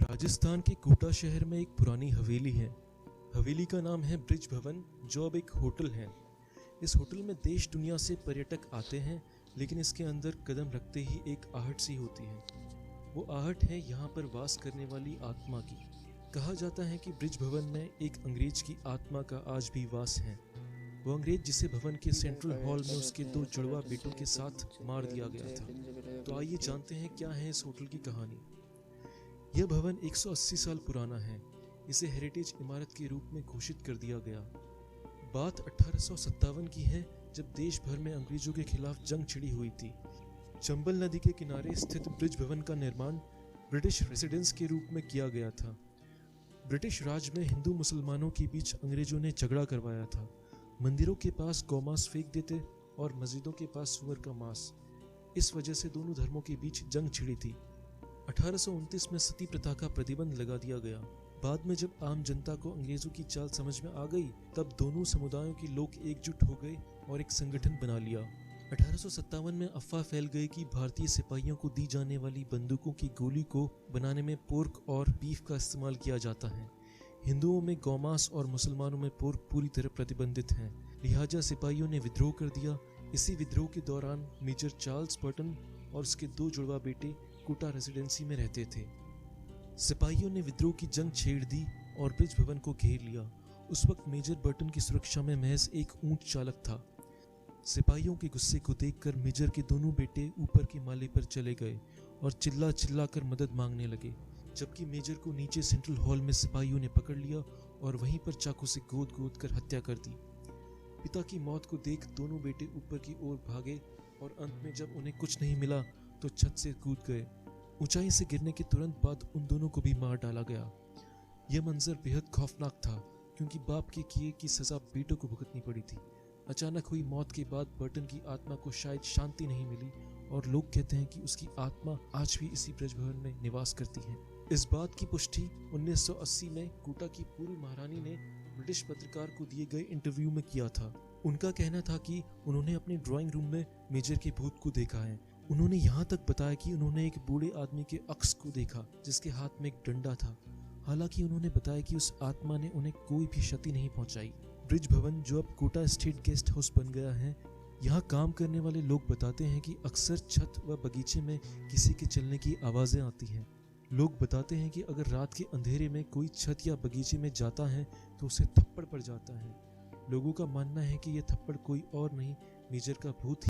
राजस्थान के कोटा शहर में एक पुरानी हवेली है। हवेली का नाम है ब्रिज भवन, जो अब एक होटल है। इस होटल में देश दुनिया से पर्यटक आते हैं, लेकिन इसके अंदर कदम रखते ही एक आहट सी होती है। वो आहट है यहाँ पर वास करने वाली आत्मा की। कहा जाता है कि ब्रिज भवन में एक अंग्रेज की आत्मा का आज भी वास है। वो अंग्रेज जिसे भवन के सेंट्रल हॉल में उसके 2 जुड़वा बेटों के साथ मार दिया गया था। तो आइए जानते हैं क्या है इस होटल की कहानी। यह भवन 180 साल पुराना है। इसे हेरिटेज इमारत के रूप में घोषित कर दिया गया। बात 1857 की है, जब देश भर में अंग्रेजों के खिलाफ जंग छिड़ी हुई थी। चंबल नदी के किनारे स्थित ब्रिज भवन का निर्माण ब्रिटिश रेसिडेंस के रूप में किया गया था। ब्रिटिश राज में हिंदू मुसलमानों के बीच अंग्रेजों ने झगड़ा करवाया था। मंदिरों के पास गौमांस फेंक देते और मस्जिदों के पास सुअर का मांस। इस वजह से दोनों धर्मों के बीच जंग छिड़ी थी। 1829 में सती प्रथा का प्रतिबंध लगा दिया गया। बाद में जब आम जनता को अंग्रेजों की चाल समझ में आ गई, तब दोनों समुदायों के लोग एकजुट हो गए और एक संगठन बना लिया। 1857 में अफवाह फैल गई कि भारतीय सिपाहियों को दी जाने वाली बंदूकों की गोली को बनाने में पोर्क और बीफ का इस्तेमाल किया जाता है। हिंदुओं में गौमांस और मुसलमानों में पोर्क पूरी तरह प्रतिबंधित है। लिहाजा सिपाहियों ने विद्रोह कर दिया। इसी विद्रोह के दौरान मेजर चार्ल्स बर्टन और उसके 2 जुड़वा बेटे कोटा रेसिडेंसी में रहते थे। सिपाहियों ने विद्रोह की जंग छेड़ दी और ब्रिज भवन को घेर लिया। उस वक्त मेजर बर्टन की सुरक्षा में महज एक ऊंट चालक था। सिपाहियों के गुस्से को देखकर मेजर के दोनों बेटे ऊपर के माले पर चले गए और चिल्ला चिल्ला कर मदद मांगने लगे, जबकि मेजर को नीचे सेंट्रल हॉल में सिपाहियों ने पकड़ लिया और वहीं पर चाकू से गोद गोद कर हत्या कर दी। पिता की मौत को देख दोनों बेटे ऊपर की ओर भागे और अंत में जब उन्हें कुछ नहीं मिला तो छत से कूद गए। ऊंचाई से गिरने के तुरंत बाद उन दोनों को भी मार डाला गया। यह मंजर बेहद खौफनाक था, क्योंकि बाप के किए की सजा बेटों को भुगतनी पड़ी थी। अचानक हुई मौत के बाद बर्टन की आत्मा को शायद शांति नहीं मिली और लोग कहते हैं कि उसकी आत्मा आज भी इसी ब्रिज भवन में निवास करती है। इस बात की पुष्टि 1980 में कोटा की पूर्व महारानी ने ब्रिटिश पत्रकार को दिए गए इंटरव्यू में किया था। उनका कहना था कि उन्होंने अपने ड्राइंग रूम में मेजर के भूत को देखा है। उन्होंने यहाँ तक बताया कि उन्होंने एक बूढ़े आदमी के अक्स को देखा, जिसके हाथ में एक डंडा था। हालांकि उन्होंने बताया कि उस आत्मा ने उन्हें कोई भी क्षति नहीं पहुंचाई। ब्रिज भवन, जो अब कोटा स्टेट गेस्ट हाउस बन गया है, यहाँ काम करने वाले लोग बताते हैं कि अक्सर छत व बगीचे में किसी के चलने की आवाजें आती हैं। लोग बताते हैं कि अगर रात के अंधेरे में कोई छत या बगीचे में जाता है तो उसे थप्पड़ पड़ जाता है। लोगों का मानना है कि यह थप्पड़ कोई और नहीं, मेजर का भूत